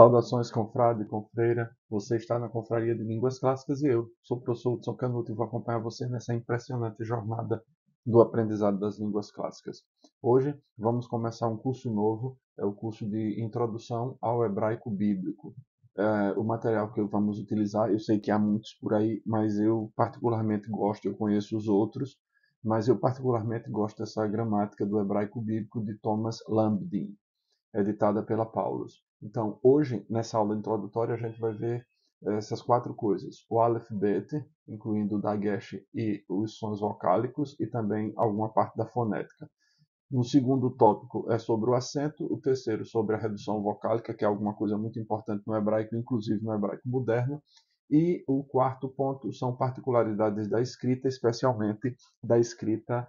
Saudações, confrade e confreira. Você está na Confraria de Línguas Clássicas e eu sou o professor Hudson Canuto e vou acompanhar você nessa impressionante jornada do aprendizado das línguas clássicas. Hoje vamos começar um curso novo, é o curso de Introdução ao Hebraico Bíblico. O material que vamos utilizar, eu sei que há muitos por aí, mas eu particularmente gosto, eu conheço os outros, mas eu particularmente gosto dessa gramática do Hebraico Bíblico de Thomas Lambdin, editada pela Paulus. Então, hoje, nessa aula introdutória, a gente vai ver essas quatro coisas. O Aleph Bet, incluindo o Dagesh e os sons vocálicos, e também alguma parte da fonética. No segundo tópico é sobre o acento, o terceiro sobre a redução vocálica, que é alguma coisa muito importante no hebraico, inclusive no hebraico moderno. E o quarto ponto são particularidades da escrita, especialmente da escrita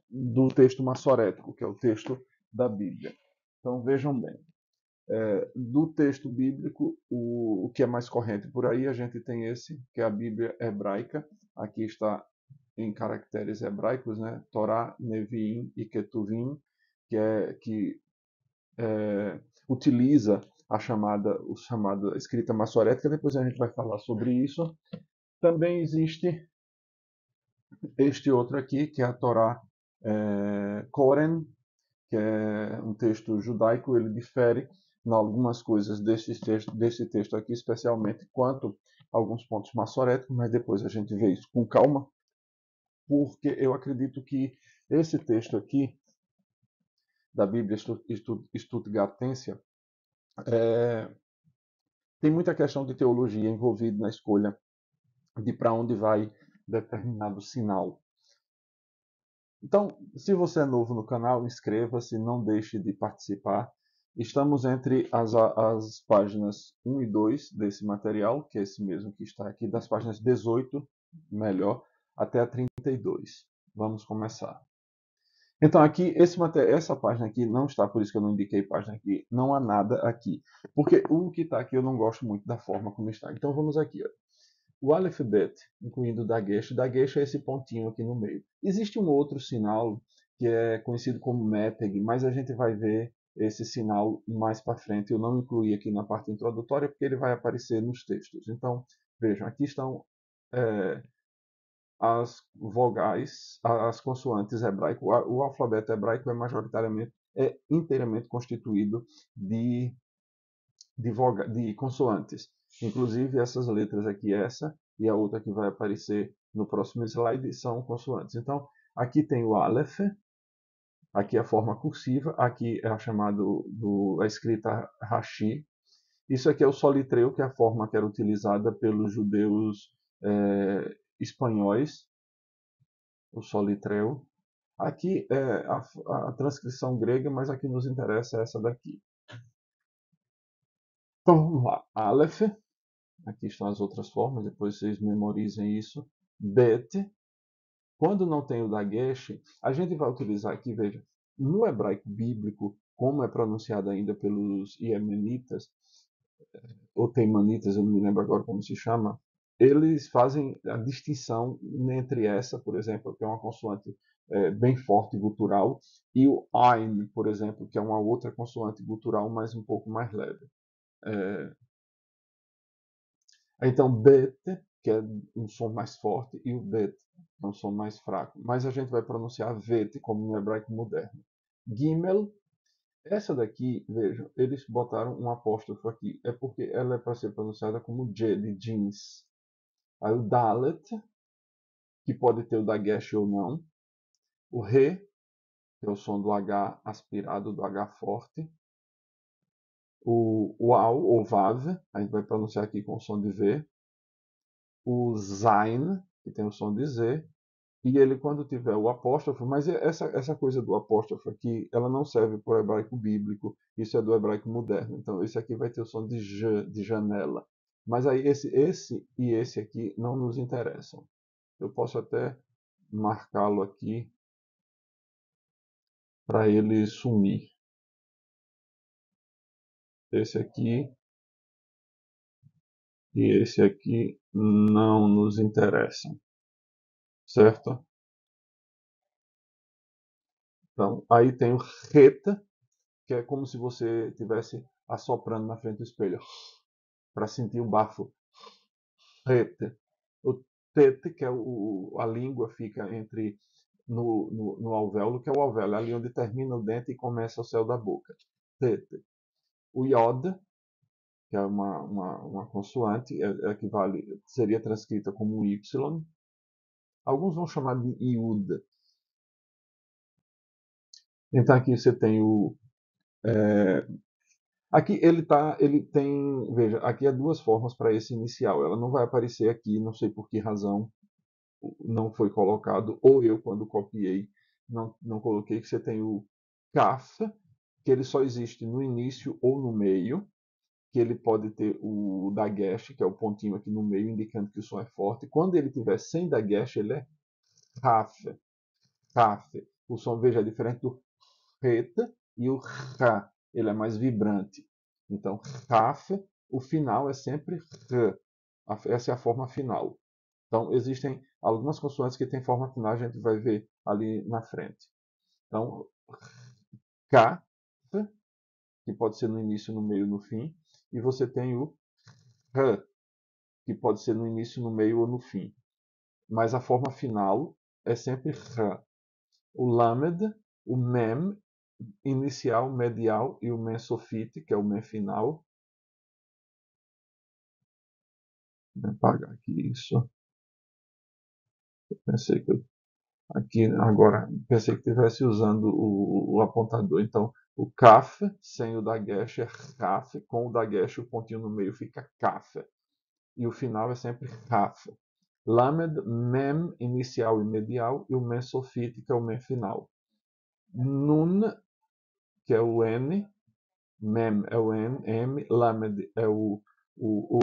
do texto massorético, que é o texto da Bíblia. Então vejam bem, do texto bíblico, o que é mais corrente por aí, a gente tem esse, que é a Bíblia hebraica. Aqui está em caracteres hebraicos, né? Torá, Neviim e Ketuvim, que utiliza a chamada escrita massorética. Depois a gente vai falar sobre isso. Também existe este outro aqui, que é a Torá Koren, que é um texto judaico. Ele difere em algumas coisas desse texto aqui, especialmente quanto a alguns pontos massoréticos, mas depois a gente vê isso com calma, porque eu acredito que esse texto aqui da Bíblia Stuttgartensia tem muita questão de teologia envolvida na escolha de para onde vai determinado sinal. Então, se você é novo no canal, inscreva-se, não deixe de participar. Estamos entre as páginas 1 e 2 desse material, que é esse mesmo que está aqui, das páginas 18, melhor, até a 32. Vamos começar. Então, aqui, essa página aqui não está, por isso que eu não indiquei página aqui, não há nada aqui. Porque o que está aqui eu não gosto muito da forma como está. Então, vamos aqui. Ó. O Aleph Bet, incluindo o Dagesh. Dagesh é esse pontinho aqui no meio. Existe um outro sinal que é conhecido como Meteg, mas a gente vai ver esse sinal mais para frente. Eu não incluí aqui na parte introdutória porque ele vai aparecer nos textos. Então, vejam, aqui estão as vogais, as consoantes hebraicas. O alfabeto hebraico é inteiramente constituído de consoantes. Inclusive essas letras aqui, essa e a outra que vai aparecer no próximo slide, são consoantes. Então, aqui tem o Aleph, aqui a forma cursiva, aqui é a a escrita Rashi. Isso aqui é o solitreu, que é a forma que era utilizada pelos judeus espanhóis, o solitreu. Aqui é a transcrição grega, mas aqui nos interessa essa daqui. Então vamos lá. Aleph, aqui estão as outras formas, depois vocês memorizem isso. Bet, quando não tem o Dagesh, a gente vai utilizar aqui, veja, no hebraico bíblico, como é pronunciado ainda pelos iemenitas, ou teimanitas, eu não me lembro agora como se chama, eles fazem a distinção entre essa, por exemplo, que é uma consoante bem forte gutural, e o Ain, por exemplo, que é uma outra consoante gutural, mas um pouco mais leve. Então, Bet, que é um som mais forte, e o Bet, que é um som mais fraco. Mas a gente vai pronunciar Vet, como no hebraico moderno. Gimel, essa daqui, vejam, eles botaram um apóstrofo aqui. É porque ela é para ser pronunciada como J, de jeans. Aí o Dalet, que pode ter o Dagesh ou não. O Re, que é o som do H aspirado, do H forte. O Uau, ou Vav, a gente vai pronunciar aqui com o som de V. O Zain, que tem o som de Z. E ele, quando tiver o apóstrofo, mas essa coisa do apóstrofo aqui, ela não serve para o hebraico bíblico, isso é do hebraico moderno. Então, esse aqui vai ter o som de J, de janela. Mas aí, esse e esse aqui não nos interessam. Eu posso até marcá-lo aqui para ele sumir. Esse aqui e esse aqui não nos interessam, certo? Então, aí tem o reta, que é como se você tivesse assoprando na frente do espelho, para sentir o bafo. Rete. O tete, que é a língua fica entre no alvéolo, que é o alvéolo, ali onde termina o dente e começa o céu da boca. Tete. O iod, que é uma consoante, equivale, seria transcrita como Y. Alguns vão chamar de iud. Então aqui você tem o. Aqui ele tem. Veja, aqui há duas formas para esse inicial. Ela não vai aparecer aqui, não sei por que razão não foi colocado, ou eu, quando copiei, não coloquei, que você tem o kaf, que ele só existe no início ou no meio, que ele pode ter o dagesh, que é o pontinho aqui no meio, indicando que o som é forte. Quando ele tiver sem dagesh, ele é kaf. Kaf. O som, veja, é diferente do het e o ra. Ele é mais vibrante. Então, kaf, o final é sempre r. Essa é a forma final. Então, existem algumas consoantes que têm forma final, a gente vai ver ali na frente. Então, K, que pode ser no início, no meio e no fim. E você tem o R, que pode ser no início, no meio ou no fim. Mas a forma final é sempre R. O Lamed, o Mem, inicial, medial, e o Mem Sofite, que é o Mem final. Vou apagar aqui isso. Eu pensei que aqui agora pensei que estivesse usando o apontador. Então, o kaf sem o dagesh é kaf, com o dagesh o pontinho no meio fica kaf. E o final é sempre kaf. Lamed, mem inicial e medial, e o mem sofite, que é o mem final. Nun, que é o N, mem é o N, M, lamed é o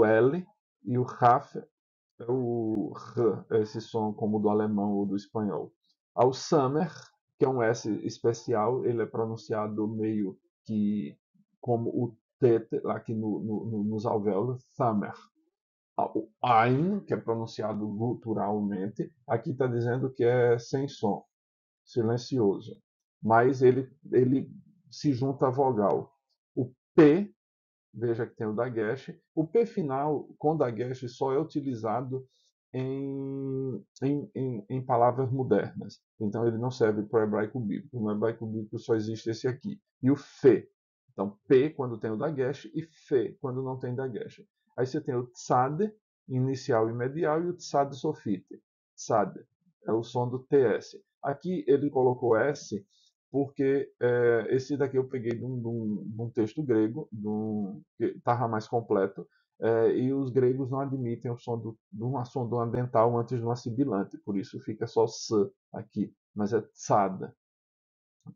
L, e o kaf é o R, esse som como do alemão ou do espanhol. Ao Summer, que é um S especial, ele é pronunciado meio que como o T aqui nos alvéolos, Summer. O Ein, que é pronunciado guturalmente, aqui está dizendo que é sem som, silencioso. Mas ele se junta à vogal. O P, veja que tem o dagesh. O P final com dagesh só é utilizado em palavras modernas. Então ele não serve para o hebraico bíblico. No hebraico bíblico só existe esse aqui. E o Fe. Então P quando tem o dagesh e Fe quando não tem dagesh. Aí você tem o Tzad, inicial e medial, e o Tzad sofite. Tzad é o som do TS. Aqui ele colocou S porque esse daqui eu peguei de um texto grego, que estava mais completo, e os gregos não admitem o som de uma sonda dental antes de uma sibilante, por isso fica só S aqui, mas é tsad.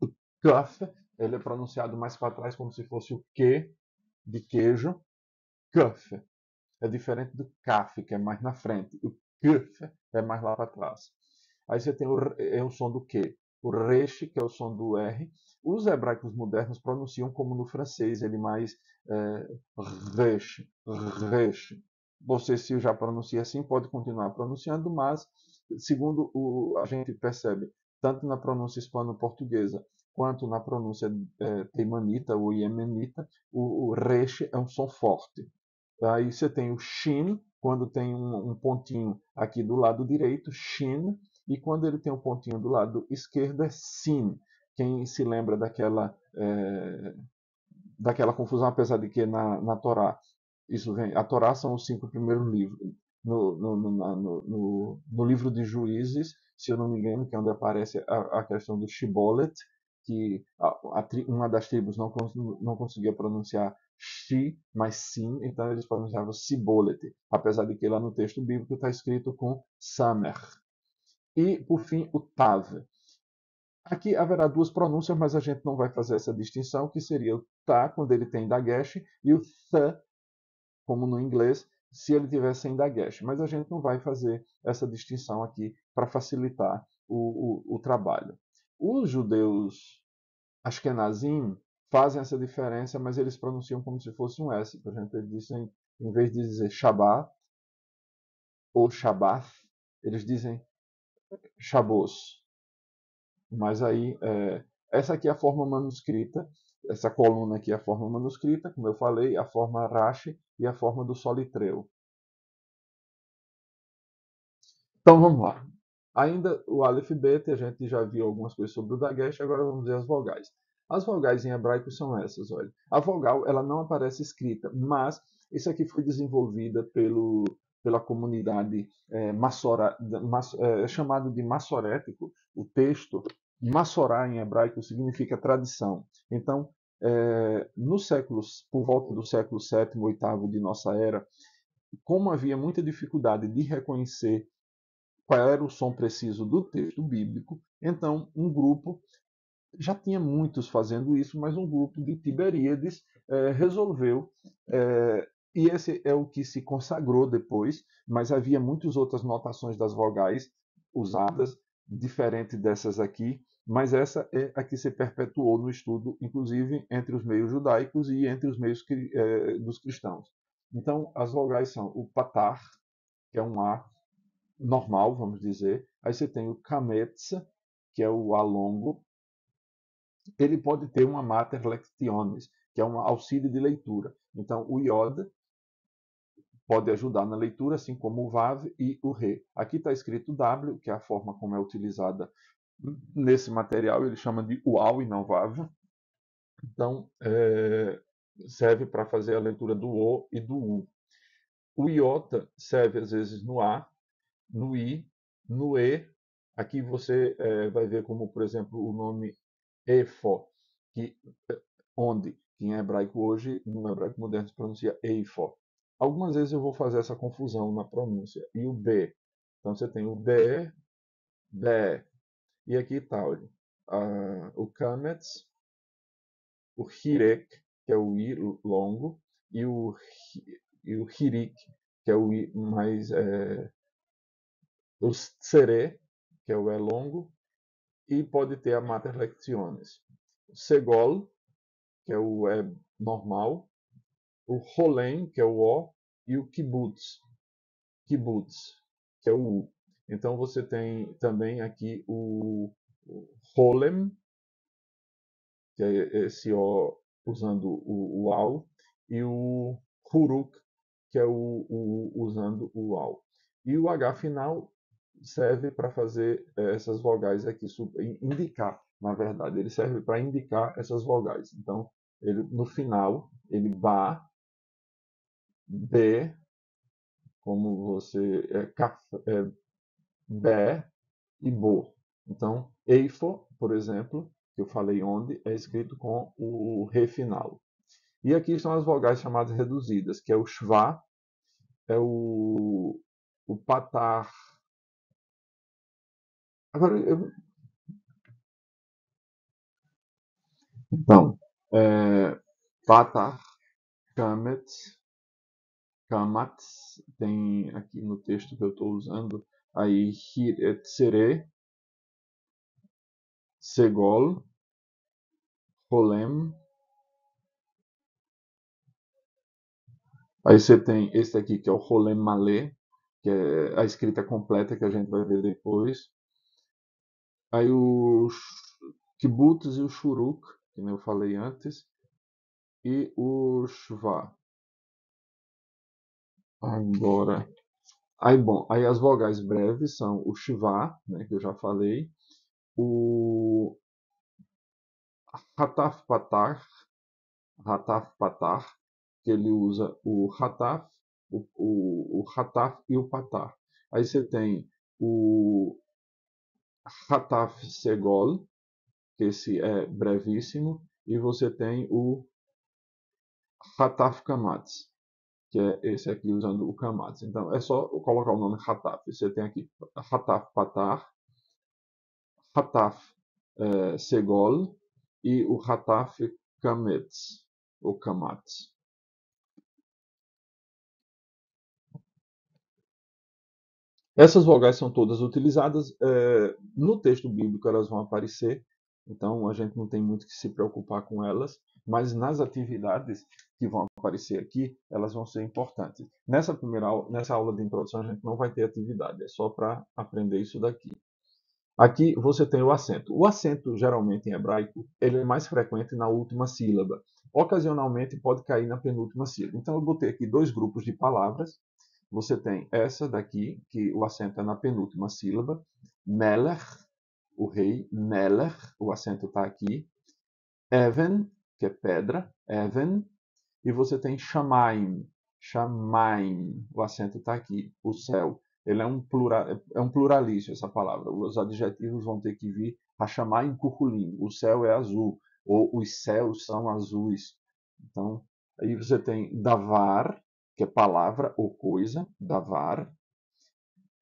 O kaf, ele é pronunciado mais para trás como se fosse o que de queijo, kaf. É diferente do kaf, que é mais na frente. O kf é mais lá para trás. Aí você tem o som do Q. O resh, que é o som do R. Os hebraicos modernos pronunciam como no francês, ele mais resh, resh. Você, se já pronuncia assim, pode continuar pronunciando, mas, segundo a gente percebe, tanto na pronúncia hispano-portuguesa quanto na pronúncia teimanita ou iemenita, o resh é um som forte. Aí você tem o shin, quando tem um pontinho aqui do lado direito, shin, e quando ele tem um pontinho do lado esquerdo é sin. Quem se lembra daquela confusão, apesar de que na Torá, a Torá são os 5 primeiros livros. No livro de Juízes, se eu não me engano, que é onde aparece a questão do Shibolet, que uma das tribos não conseguia pronunciar Shi, mas Sim, então eles pronunciavam Sibolet, apesar de que lá no texto bíblico está escrito com Samer. E, por fim, o Tav. Aqui haverá duas pronúncias, mas a gente não vai fazer essa distinção, que seria o Ta, quando ele tem dagesh, e o Th, como no inglês, se ele tiver sem dagesh. Mas a gente não vai fazer essa distinção aqui para facilitar o trabalho. Os judeus Ashkenazim fazem essa diferença, mas eles pronunciam como se fosse um S. Por exemplo, eles dizem, em vez de dizer Shabbat ou Shabbath, eles dizem Shabbos. Mas aí, essa aqui é a forma manuscrita. Essa coluna aqui é a forma manuscrita, como eu falei, a forma Rashi e a forma do solitreu. Então vamos lá. Ainda o Aleph Bet, a gente já viu algumas coisas sobre o Dagesh, agora vamos ver as vogais. As vogais em hebraico são essas, olha. A vogal, ela não aparece escrita, mas isso aqui foi desenvolvida pela comunidade chamado de massorético. O texto, massorá em hebraico significa tradição. Então, por volta do século sétimo, oitavo de nossa era, como havia muita dificuldade de reconhecer qual era o som preciso do texto bíblico, então um grupo, já tinha muitos fazendo isso, mas um grupo de Tiberíades resolveu, e esse é o que se consagrou depois, mas havia muitas outras notações das vogais usadas, diferente dessas aqui, mas essa é a que se perpetuou no estudo, inclusive entre os meios judaicos e entre os meios dos cristãos. Então, as vogais são o patar, que é um A normal, vamos dizer. Aí você tem o kametz, que é o alongo. Ele pode ter uma mater lectionis, que é um auxílio de leitura. Então, o iod pode ajudar na leitura, assim como o vav e o re. Aqui está escrito w, que é a forma como é utilizada nesse material. Ele chama de uau e não vav. Então, serve para fazer a leitura do o e do u. O iota serve às vezes no a, no i, no e. Aqui você vai ver como, por exemplo, o nome efó, que onde, que em hebraico hoje, no hebraico moderno se pronuncia eifó. Algumas vezes eu vou fazer essa confusão na pronúncia. E o b. Então você tem o b, b. E aqui está, olha, o kametz, o hirek, que é o i longo, e o hirik, que é o i mais o tsere, que é o E longo, e pode ter a mater lectiones. O segol, que é o E normal, o rolem, que é o O, e o kibbutz, que é o U. Então você tem também aqui o rolem, que é esse O usando o AU, e o huruk, que é o usando o AU. E o H final serve para fazer essas vogais aqui, indicar, na verdade, ele serve para indicar essas vogais. Então, ele, no final, ele ba, b, como você, bé e bo. Então, eifo, por exemplo, que eu falei onde, é escrito com o re final. E aqui estão as vogais chamadas reduzidas, que é o shva, é o patar. Agora, então, patar, kametz, kamatz, tem aqui no texto que eu estou usando, aí tsere, segol, rolem. Aí você tem esse aqui que é o rolem malé, que é a escrita completa que a gente vai ver depois. Aí o kibbutz e o shuruk, que nem eu falei antes, e o shva. Agora, aí as vogais breves são o shva, né, que eu já falei, o hataf patar, que ele usa o hataf, o hataf e o patar. Aí você tem o hataf segol, que esse é brevíssimo, e você tem o hataf kamatz, que é esse aqui usando o kamatz. Então é só colocar o nome hataf. Você tem aqui hataf patar, hataf segol e o hataf kametz, ou kamatz. Essas vogais são todas utilizadas. No texto bíblico elas vão aparecer, então a gente não tem muito que se preocupar com elas, mas nas atividades que vão aparecer aqui, elas vão ser importantes. Nessa aula de introdução a gente não vai ter atividade, é só para aprender isso daqui. Aqui você tem o acento. O acento, geralmente em hebraico, ele é mais frequente na última sílaba. Ocasionalmente pode cair na penúltima sílaba. Então eu botei aqui dois grupos de palavras. Você tem essa daqui, que o acento é na penúltima sílaba. Melech, o rei. Melech, o acento está aqui. Even, que é pedra. Even. E você tem Shamaim. Shamaim, o acento está aqui. O céu. Ele é um pluralista essa palavra. Os adjetivos vão ter que vir Hashamayim Kuhulim. O céu é azul. Ou os céus são azuis. Então, aí você tem Davar, que é palavra ou coisa. Davar.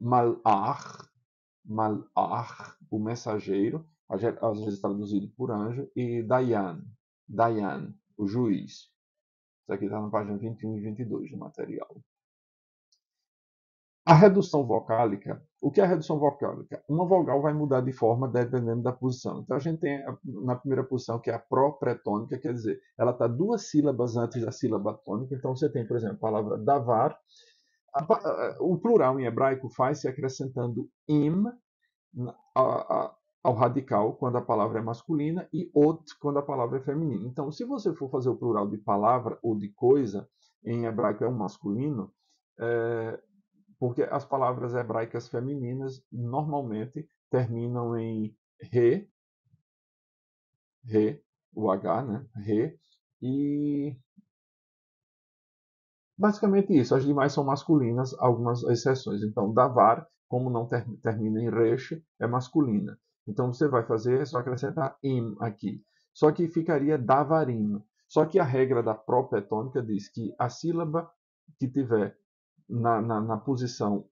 Malach. Malach, o mensageiro. Às vezes traduzido por anjo. E Dayan. Dayan, o juiz. Isso aqui está na página 21 e 22 do material. A redução vocálica. O que é a redução vocálica? Uma vogal vai mudar de forma dependendo da posição. Então a gente tem na primeira posição que é a pró-pretônica, quer dizer, ela está duas sílabas antes da sílaba tônica. Então você tem, por exemplo, a palavra davar. O plural em hebraico faz-se acrescentando im ao radical quando a palavra é masculina e ot quando a palavra é feminina. Então, se você for fazer o plural de palavra ou de coisa, em hebraico é um masculino, porque as palavras hebraicas femininas normalmente terminam em re, o H, né? Re, e basicamente isso. As demais são masculinas, algumas exceções. Então, davar, como não termina em resh, é masculina. Então, você vai fazer, é só acrescentar im aqui. Só que ficaria davarim. Só que a regra da propetônica diz que a sílaba que tiver na posição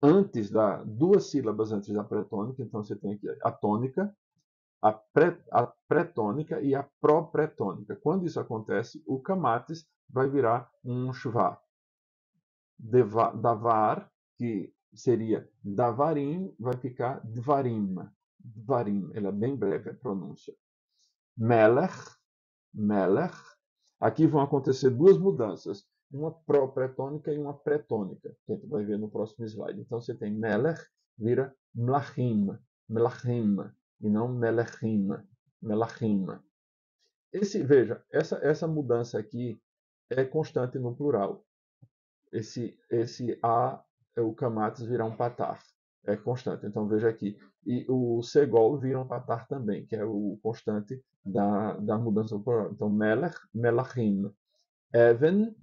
antes duas sílabas antes da pretônica, então você tem aqui a tônica, a pretônica e a pró-pretônica. Quando isso acontece, o camatis vai virar um shvá. Davar, que seria davarim, vai ficar dvarim. Dvarim, ela é bem breve a pronúncia. Melech, melech. Aqui vão acontecer duas mudanças, uma pró-pretônica e uma pretônica, que a gente vai ver no próximo slide. Então você tem melech, vira mlachim, melachim, e não melechim, melachim. Veja, essa mudança aqui é constante no plural. Esse A, o camatis virá um patar. É constante. Então veja aqui. E o segol vira um patar também, que é o constante da mudança do plural. Então, melech, melachim. Even,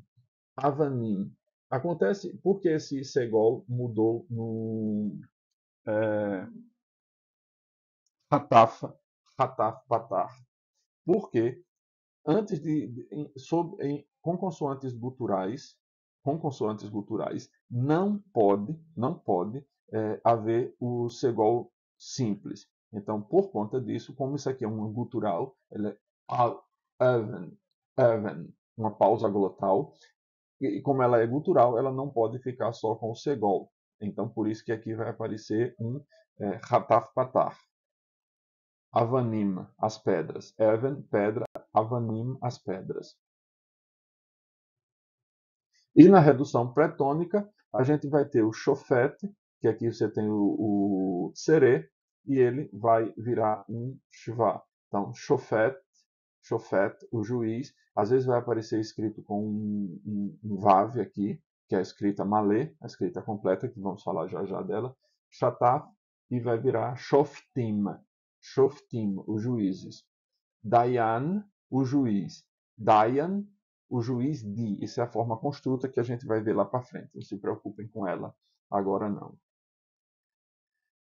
avanim. Acontece porque esse segol mudou no hataf, hataf, patar. Porque antes com consoantes guturais, não pode haver o segol simples. Então, por conta disso, como isso aqui é um gutural, ele é even, even, uma pausa glotal, e como ela é gutural, ela não pode ficar só com o segol. Então, por isso que aqui vai aparecer um hataf patar. Avanim, as pedras. Even, pedra. Avanim, as pedras. E na redução pretônica, a gente vai ter o chofete, que aqui você tem o serê, e ele vai virar um shvá. Então, chofete, o juiz, às vezes vai aparecer escrito com um vav aqui, que é a escrita malê, a escrita completa, que vamos falar já já dela, shataf, e vai virar shoftim, os juízes. Dayan, o juiz. Dayan, o juiz de. Isso é a forma construta que a gente vai ver lá para frente. Não se preocupem com ela agora não.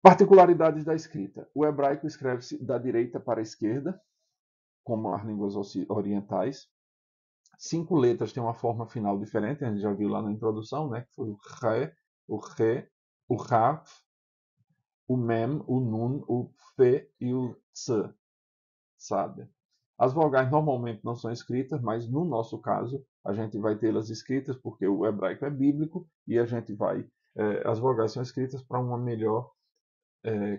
Particularidades da escrita. O hebraico escreve-se da direita para a esquerda, como as línguas orientais. 5 letras têm uma forma final diferente, a gente já viu lá na introdução, né? Que foi o Re, o Re, o Raf, o Mem, o Nun, o Fe e o Tse, sabe? As vogais normalmente não são escritas, mas no nosso caso a gente vai tê-las escritas porque o hebraico é bíblico e a gente vai. As vogais são escritas para uma melhor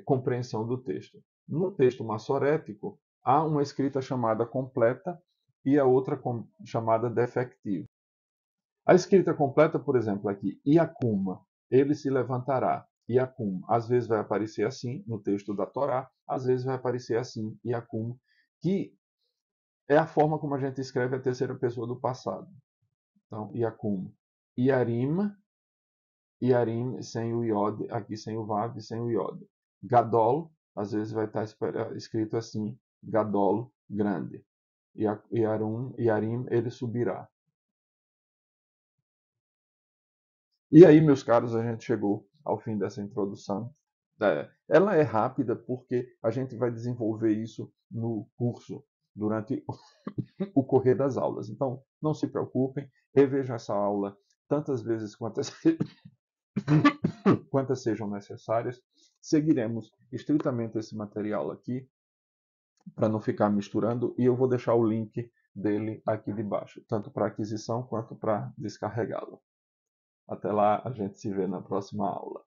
compreensão do texto. No texto massorético, há uma escrita chamada completa e a outra chamada defectiva. A escrita completa, por exemplo, aqui, Iacuma, ele se levantará. Yakum. Às vezes vai aparecer assim no texto da Torá, às vezes vai aparecer assim, Yakum, que é a forma como a gente escreve a terceira pessoa do passado. Então, Yakum. Yarim, Yarim sem o Yod, aqui sem o Vav, sem o Yod. Gadol, às vezes vai estar escrito assim, Gadol, grande. Yarim, ele subirá. E aí, meus caros, a gente chegou ao fim dessa introdução. Ela é rápida porque a gente vai desenvolver isso no curso durante o correr das aulas. Então, não se preocupem, revejam essa aula tantas vezes quantas sejam necessárias. Seguiremos estritamente esse material aqui para não ficar misturando e eu vou deixar o link dele aqui debaixo, tanto para aquisição quanto para descarregá-lo. Até lá, a gente se vê na próxima aula.